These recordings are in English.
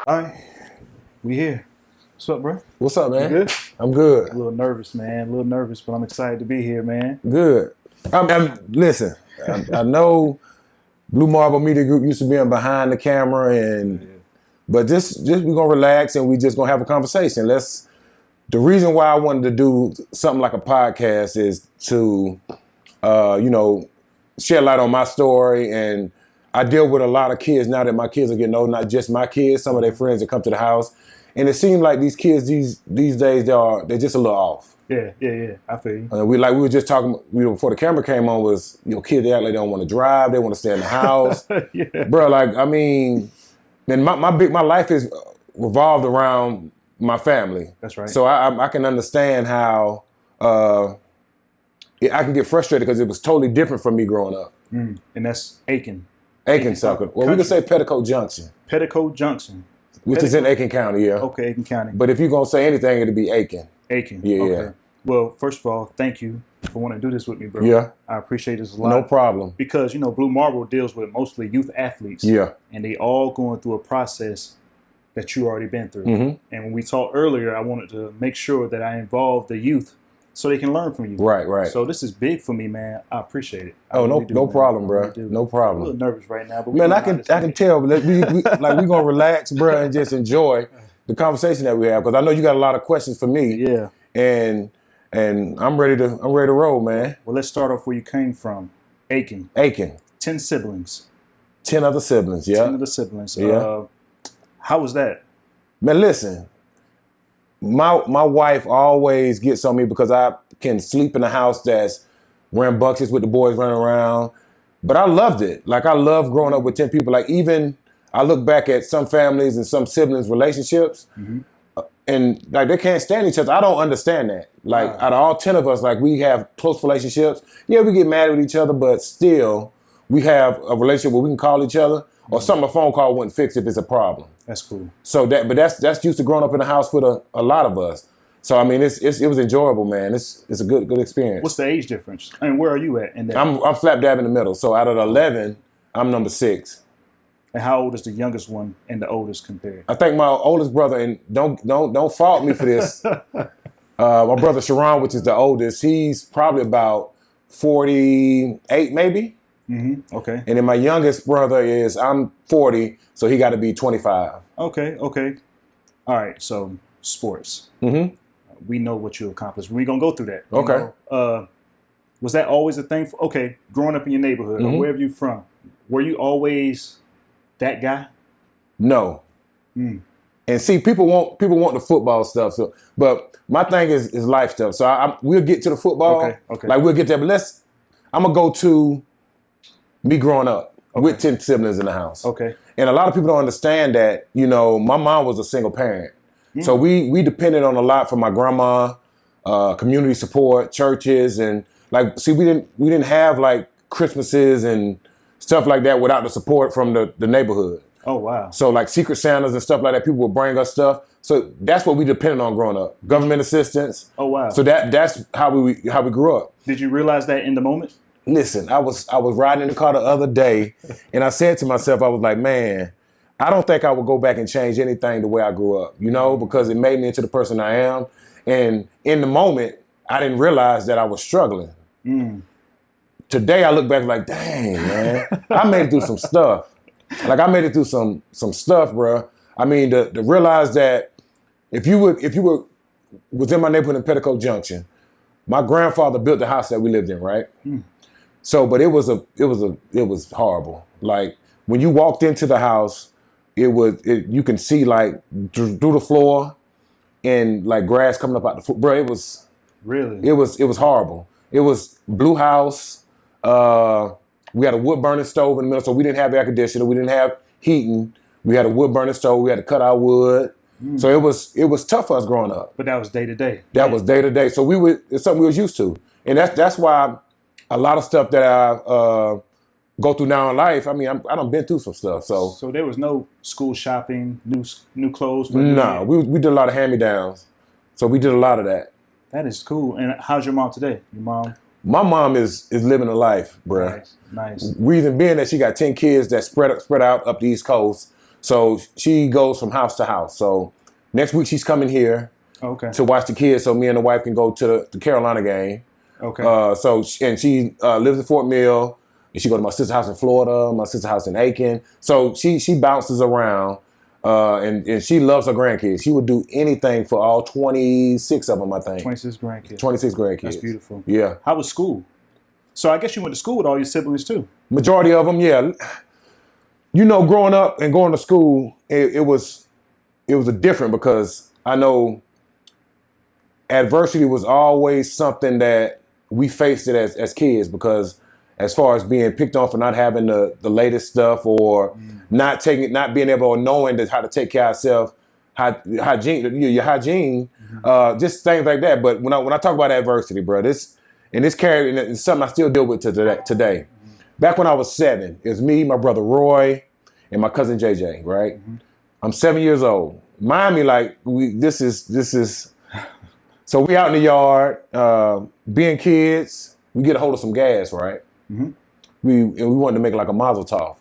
All right, we here. What's up, bro? What's up, man? You good? I'm good. A little nervous, man. A little nervous, but I'm excited to be here, man. Good. Listen, I know Blue Marble Media Group used to be behind the camera, but just we're gonna relax and we just gonna have a conversation. The reason why I wanted to do something like a podcast is to, shed light on my story. And I deal with a lot of kids now that my kids are getting old, not just my kids, some of their friends that come to the house. And it seems like these kids these days, they're just a little off. Yeah. I feel you. We were just talking, before the camera came on, was, kids, they act like they don't want to drive, they want to stay in the house. Yeah. Bro, and my life is revolved around my family. That's right. So I can understand how I can get frustrated because it was totally different from me growing up. And that's Aiken. Aiken, Sucker. Well, we can say Peticoe Junction. Peticoe Junction. Which is in Aiken County, yeah. Okay, Aiken County. But if you're going to say anything, it'll be Aiken. Aiken. Yeah, okay. yeah. Well, first of all, thank you for wanting to do this with me, bro. Yeah. I appreciate this a lot. No problem. Because, Blue Marble deals with mostly youth athletes. Yeah. And they all going through a process that you already been through. Mm-hmm. And when we talked earlier, I wanted to make sure that I involve the youth so they can learn from you. Right. So this is big for me, man. I appreciate it. No problem, bro. No problem. I'm a little nervous right now, but man, I can tell. But we gonna relax, bro, and just enjoy the conversation that we have, because I know you got a lot of questions for me. Yeah. And I'm ready to roll, man. Well, let's start off where you came from, Aiken. 10 siblings. 10 other siblings. Yeah. 10 other siblings. Yeah. How was that? Man, listen. My wife always gets on me because I can sleep in a house that's rambunctious with the boys running around. But I loved it. Like, I love growing up with 10 people. Like, even I look back at some families and some siblings' relationships, and like, they can't stand each other. I don't understand that. Like, out of all 10 of us, like, we have close relationships. Yeah, we get mad with each other, but still we have a relationship where we can call each other, or something a phone call wouldn't fix if it's a problem. That's cool. So that's used to growing up in a house with a lot of us. So I mean, it was enjoyable, man. It's a good experience. What's the age difference? And where are you at in that? I'm slap dab in the middle. So out of the 11, I'm number 6. And how old is the youngest one and the oldest compared? I think my oldest brother, and don't fault me for this. My brother Sharon, which is the oldest, he's probably about 48, maybe. Mm-hmm. Okay. And then my youngest brother I'm 40, so he got to be 25. Okay. All right. So sports. Mm-hmm. We know what you accomplished. We're gonna go through that. Okay. Was that always a thing? Growing up in your neighborhood or wherever you're from, were you always that guy? No. And see, people want the football stuff. So, but my thing is life stuff. So we'll get to the football. Okay. Like, we'll get there. But I'm gonna go to me growing up with 10 siblings in the house. Okay. And a lot of people don't understand that. My mom was a single parent, so we depended on a lot from my grandma, community support, churches, and we didn't have like Christmases and stuff like that without the support from the neighborhood. Oh, wow. So like Secret Santas and stuff like that, people would bring us stuff. So that's what we depended on growing up. Government assistance. Oh, wow. So that's how we grew up. Did you realize that in the moment? Listen, I was riding in the car the other day, and I said to myself, I was like, man, I don't think I would go back and change anything the way I grew up, because it made me into the person I am. And in the moment, I didn't realize that I was struggling. Today, I look back like, dang, man, I made it through some stuff. Like, I made it through some stuff, bro. I mean, to realize that if you was in my neighborhood in Peticoe Junction, my grandfather built the house that we lived in, right? So, but it was horrible. Like, when you walked into the house, you can see like through the floor and like grass coming up out the floor. Bro, it was horrible. It was blue house. We had a wood burning stove in the middle, so we didn't have air conditioner. We didn't have heating. We had a wood burning stove. We had to cut our wood. So it was tough for us growing up. But that was day to day. That was day to day. So it's something we was used to, and that's why a lot of stuff that I go through now in life. I mean, I done been through some stuff. So there was no school shopping, new clothes. No, we did a lot of hand-me-downs. So we did a lot of that. That is cool. And how's your mom today? Your mom? My mom is living a life, bruh. Nice. Reason being that she got 10 kids that spread out up the East Coast. So she goes from house to house. So next week she's coming here to watch the kids, so me and the wife can go to the Carolina game. Okay. She lives in Fort Mill, and she go to my sister's house in Florida, my sister's house in Aiken. So she bounces around, and she loves her grandkids. She would do anything for all 26 of them, I think. 26 grandkids. 26 grandkids. That's beautiful. Yeah. How was school? So I guess you went to school with all your siblings too. Majority of them, yeah. You know, growing up and going to school, it was a different, because I know adversity was always something that we faced it as kids, because as far as being picked on for not having the latest stuff, or not being able, or knowing how to take care of yourself, your hygiene, just things like that. But when I talk about adversity, bro, this character, it's something I still deal with today. Back when I was 7, it was me, my brother Roy, and my cousin JJ, right? I'm 7 years old. Mind me, like, this is, so we out in the yard, being kids, we get a hold of some gas, right? We wanted to make like a mazel tov.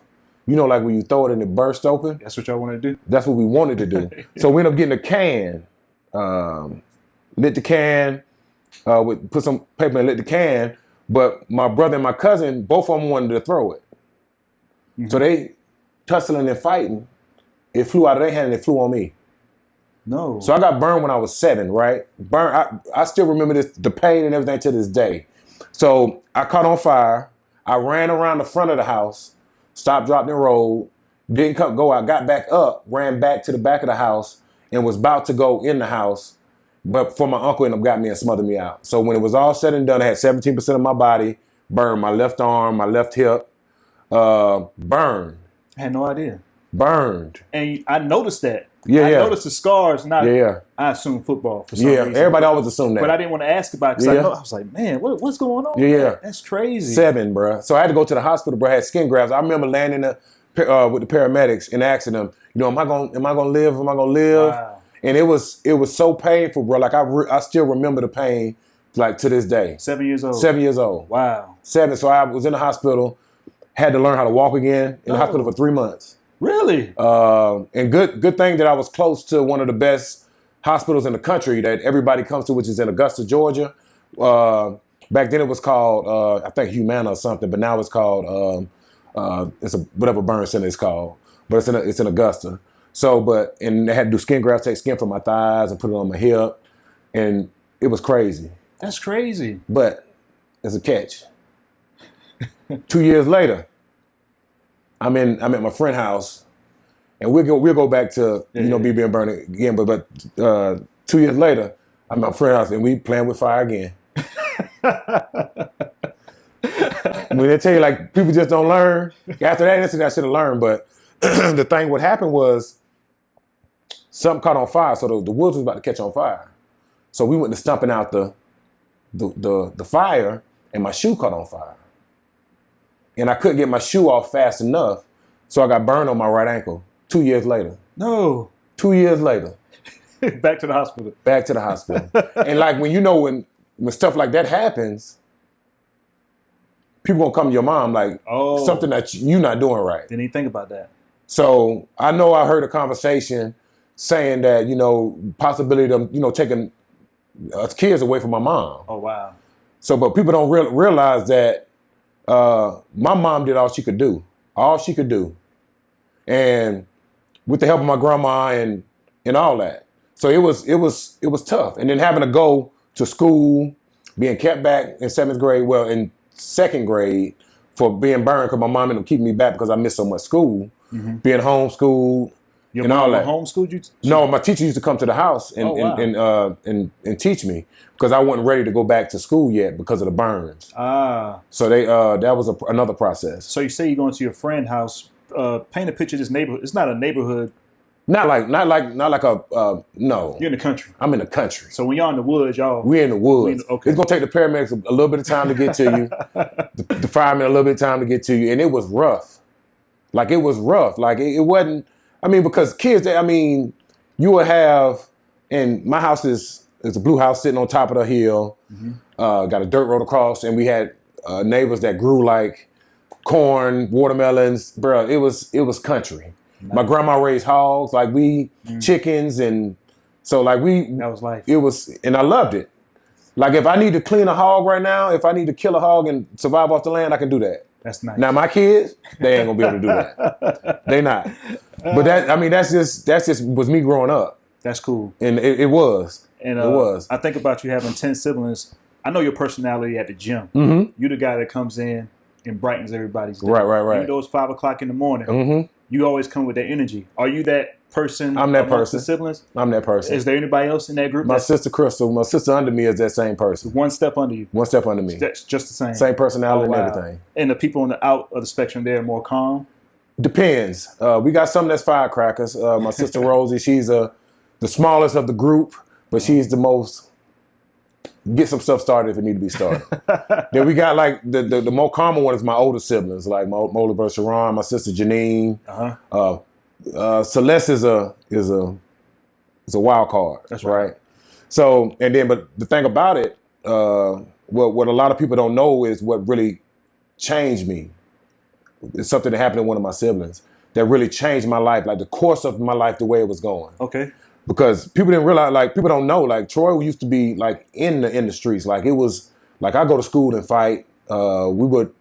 You know, like when you throw it and it bursts open? That's what y'all wanted to do? That's what we wanted to do. So we ended up getting a can, lit the can, put some paper and lit the can. But my brother and my cousin, both of them wanted to throw it. So they tussling and fighting. It flew out of their hand and it flew on me. No. So I got burned when I was 7, right? I still remember the pain and everything to this day. So I caught on fire. I ran around the front of the house, stopped, dropped, and rolled. Didn't go out, got back up, ran back to the back of the house, and was about to go in the house. But before my uncle ended up got me and smothered me out. So when it was all said and done, I had 17% of my body burned. My left arm, my left hip, burned. I had no idea. Burned. And I noticed that. Yeah, I noticed the scars. Not. Yeah. I assumed football for some reason. Everybody always assumed that. But I didn't want to ask about it, because I was like, man, what's going on? Yeah. That's crazy. 7, bro. So I had to go to the hospital, bro. I had skin grafts. I remember landing with the paramedics and asking them, you know, am I gonna live? Am I gonna live? Wow. And it was so painful, bro. Like I still remember the pain, like to this day. 7 years old. 7 years old. Wow. 7. So I was in the hospital, had to learn how to walk again in the hospital for 3 months. Really? And good thing that I was close to one of the best hospitals in the country that everybody comes to, which is in Augusta, Georgia. Back then it was called, I think Humana or something, but now it's called, it's whatever burn center it's called, but it's in Augusta. So, and they had to do skin grafts, take skin from my thighs and put it on my hip, and it was crazy. That's crazy. But there's a catch. 2 years later, I'm at my friend's house, and we'll go back to me being burned again. But 2 years later, I'm at my friend's house, and we playing with fire again. When they tell you, like, people just don't learn. After that incident, I should have learned. But the thing, what happened was something caught on fire. So the woods was about to catch on fire. So we went to stomping out the fire, and my shoe caught on fire. And I couldn't get my shoe off fast enough, so I got burned on my right ankle 2 years later. No. 2 years later. Back to the hospital. Back to the hospital. And like when stuff like that happens, people gonna come to your mom like something that you're not doing right. Didn't even think about that. So I know I heard a conversation saying that, possibility of, taking us kids away from my mom. Oh, wow. So, but people don't realize that my mom did all she could do. All she could do. And with the help of my grandma and all that. So it was tough. And then having to go to school, being kept back in 7th grade, well, in 2nd grade for being burned because my mom ended up keeping me back because I missed so much school, being homeschooled. Your and all that. Homeschooled you? No, my teacher used to come to the house and teach me because I wasn't ready to go back to school yet because of the burns. So they that was another process. So you say you're going to your friend's house. Paint a picture of this neighborhood. It's not a neighborhood. Not like a no. You're in the country. I'm in the country. So when y'all in the woods, we're in the woods. Okay. It's gonna take the paramedics a little bit of time to get to you. the firemen a little bit of time to get to you, and it was rough. Like it was rough. Like it wasn't. I mean, because kids. I mean, you would have. And my house is a blue house sitting on top of the hill. Got a dirt road across, and we had neighbors that grew like corn, watermelons, bro. It was country. My grandma raised hogs, like chickens, and so like that was life. It was, and I loved it. Like if I need to clean a hog right now, if I need to kill a hog and survive off the land, I can do that. That's nice. Now my kids, they ain't gonna be able to do that. They not. But that's just was me growing up. That's cool. And it was. And it was. I think about you having 10 siblings. I know your personality at the gym. Mm-hmm. You're the guy that comes in and brightens everybody's day. Right. Even though it's 5 o'clock in the morning, mm-hmm. you always come with that energy. Are you that person? I'm that person. The siblings? I'm that person. Is there anybody else in that group? My sister Crystal, my sister under me is that same person. One step under you. One step under me. That's just the same. Same personality and everything. And the people on the out of the spectrum, they're more calm? Depends. We got some that's firecrackers. My sister Rosie, she's the smallest of the group, but she's the most get some stuff started if it need to be started. Then we got like the more common one is my older siblings, like my older brother Sharon, my sister Janine. Celeste is a wild card. That's right. So but the thing about it, what a lot of people don't know is what really changed me. It's something that happened to one of my siblings that really changed my life, like the course of my life, the way it was going. Okay. Because people didn't realize, like people don't know, like Troy used to be like in the streets. Like it was like I go to school and fight. We would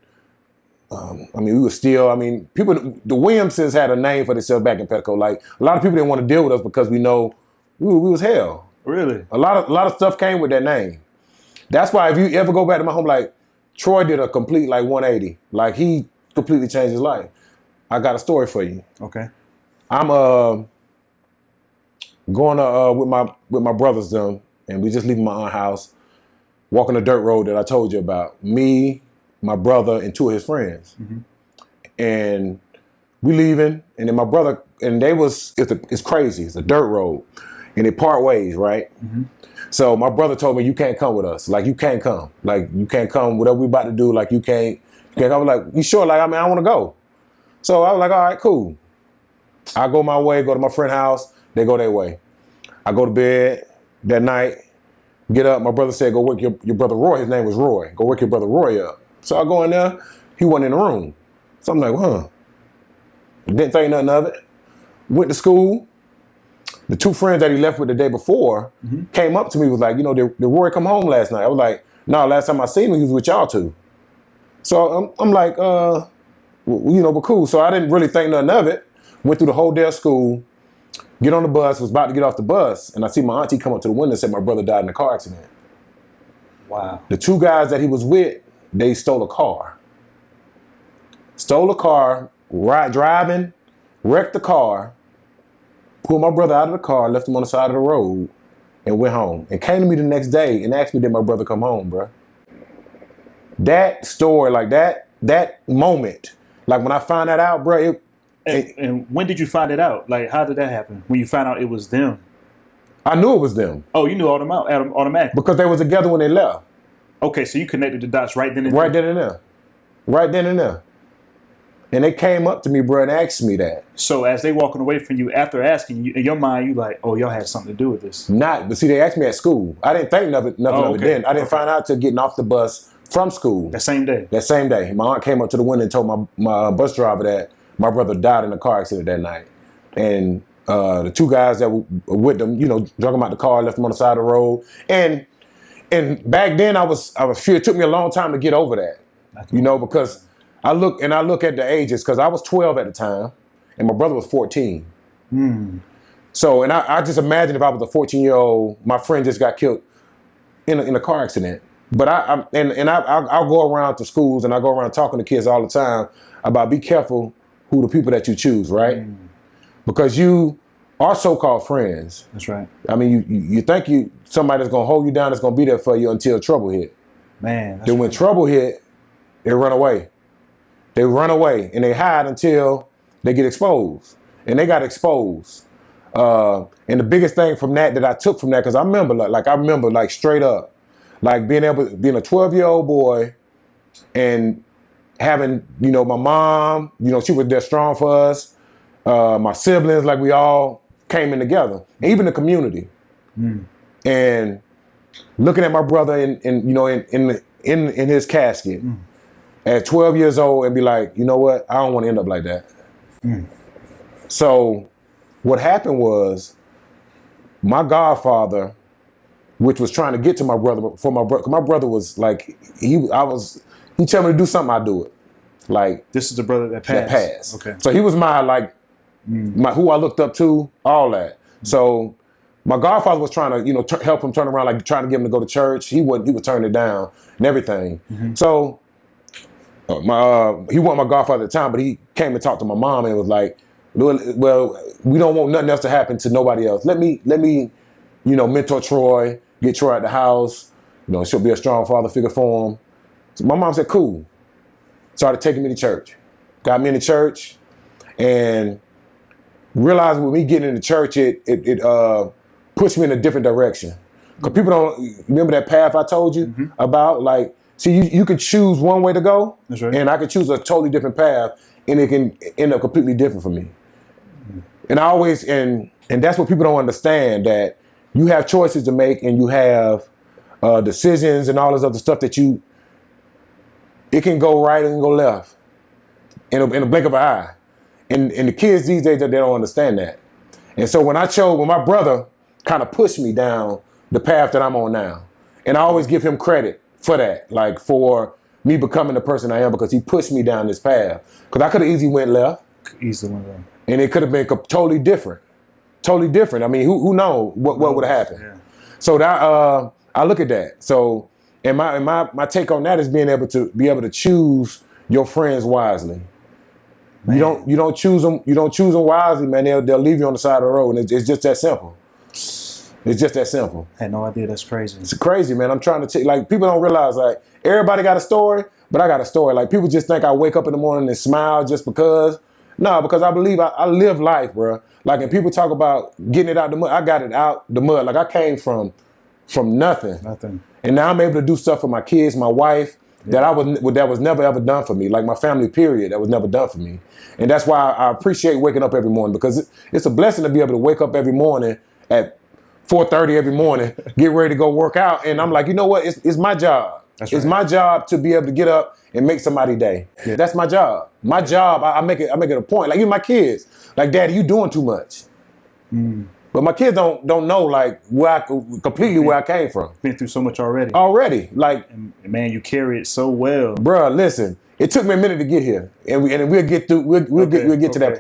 steal. I mean, the Williamsons had a name for themselves back in Pedico. Like a lot of people didn't want to deal with us because we know we was hell. Really? A lot of stuff came with that name. That's why if you ever go back to my home, like Troy did a complete like 180. Like he completely changed his life. I got a story for you. Okay. I'm going to with my brothers them, and we just leaving my aunt's house, walking the dirt road that I told you about. Me, my brother, and 2 of his friends, and we leaving, and then my brother and it's crazy. It's a dirt road, and they part ways, right? So my brother told me, "You can't come with us. Like you can't come. Like you can't come. Whatever we about to do, like you can't." I was like, "You sure?" Like I want to go. So I was like, "All right, cool." I go my way, go to my friend's house. They go their way. I go to bed that night, get up. My brother said, go wake your brother Roy. His name was Roy. Go wake your brother Roy up. So I go in there. He wasn't in the room. So I'm like, Didn't think nothing of it. Went to school. The 2 friends that he left with the day before came up to me, was like, did Roy come home last night? I was like, no, last time I seen him, he was with y'all 2. So I'm like, but cool. So I didn't really think nothing of it. Went through the whole day of school. Get on the bus, was about to get off the bus, and I see my auntie come up to the window and said my brother died in a car accident. Wow. The 2 guys that he was with, they stole a car. Driving, wrecked the car, pulled my brother out of the car, left him on the side of the road, and went home. And came to me the next day and asked me, did my brother come home, bro? That story, like that moment, like when I found that out, bro, and when did you find it out? Like, how did that happen? When you found out it was them? I knew it was them. Oh, you knew automatically? Because they were together when they left. Okay, so you connected the dots right then and there? Right then and there. Right then and there. And they came up to me, bro, and asked me that. So as they walking away from you, after asking you, in your mind, you like, oh, y'all had something to do with this? Not, but see, they asked me at school. I didn't think nothing of it then. I didn't find out till getting off the bus from school. That same day? That same day. My aunt came up to the window and told my bus driver that my brother died in a car accident that night. And the 2 guys that were with them, drug him out the car, left him on the side of the road. And back then I was fear. It took me a long time to get over that, because I look at the ages, because I was 12 at the time and my brother was 14. So, and I just imagine if I was a 14-year-old, my friend just got killed in a car accident. But I'll go around to schools and I go around talking to kids all the time about be careful who the people that you choose, right? Because you are so-called friends. That's right. I mean, you think somebody that's gonna hold you down, that's gonna be there for you until trouble hit. Man. Then when trouble hit, they run away. They run away and they hide until they get exposed. And they got exposed. And the biggest thing from that I took from that, because I remember straight up, like being a 12-year-old boy and having, my mom, she was there strong for us. My siblings, like we all came in together, and even the community. And looking at my brother in his casket at 12 years old and be like, you know what? I don't want to end up like that. So what happened was my godfather, which was trying to get to my brother, my brother was like, he tell me to do something, I do it. Like, this is the brother that passed. That passed. Okay. So he was my, like, who I looked up to, all that. So my godfather was trying to, you know, help him turn around, like trying to get him to go to church. He would turn it down and everything. So he wasn't my godfather at the time, but he came and talked to my mom and was like, well, we don't want nothing else to happen to nobody else. Let me, you know, mentor Troy, get Troy at the house. You know, she'll be a strong father figure for him. So my mom said, cool. Started taking me to church. Got me in the church and realized when me getting into church, it pushed me in a different direction. Because people don't remember that path I told you about. Like, see, you can choose one way to go, That's right. and I could choose a totally different path, and it can end up completely different for me. And I always, and that's what people don't understand, that you have choices to make, and you have decisions and all this other stuff that it can go right and go left in a blink of an eye. And the kids these days, they don't understand that. And so when my brother kind of pushed me down the path that I'm on now, and I always give him credit for that, like for me becoming the person I am, because he pushed me down this path. Because I could have easily went left. Easily went left. And it could have been totally different. Totally different. I mean, who knows what would have happened? Yeah. So that I look at that. So and my take on that is being able to choose your friends wisely. Man. You don't choose them wisely, man. They'll leave you on the side of the road, and it's just that simple. It's just that simple. I had no idea. That's crazy. It's crazy, man. I'm trying to like, people don't realize, like, everybody got a story, but I got a story. Like, people just think I wake up in the morning and smile just because. No, because I believe I live life, bro. Like, and people talk about getting it out the mud. I got it out the mud. Like, I came from nothing. Nothing. And now I'm able to do stuff for my kids, my wife, that was never ever done for me. Like my family, period, that was never done for me. And that's why I appreciate waking up every morning, because it's a blessing to be able to wake up every morning at 4:30 every morning, get ready to go work out. And I'm like, you know what? It's my job. That's right. It's my job to be able to get up and make somebody's day. Yeah. That's my job. My job, I make it a point. Like, even my kids, like, Daddy, you doing too much. But my kids don't know, like, where I came from. Been through so much already. Like, and man, you carry it so well. Bruh, listen, it took me a minute to get here, and we'll get to that point.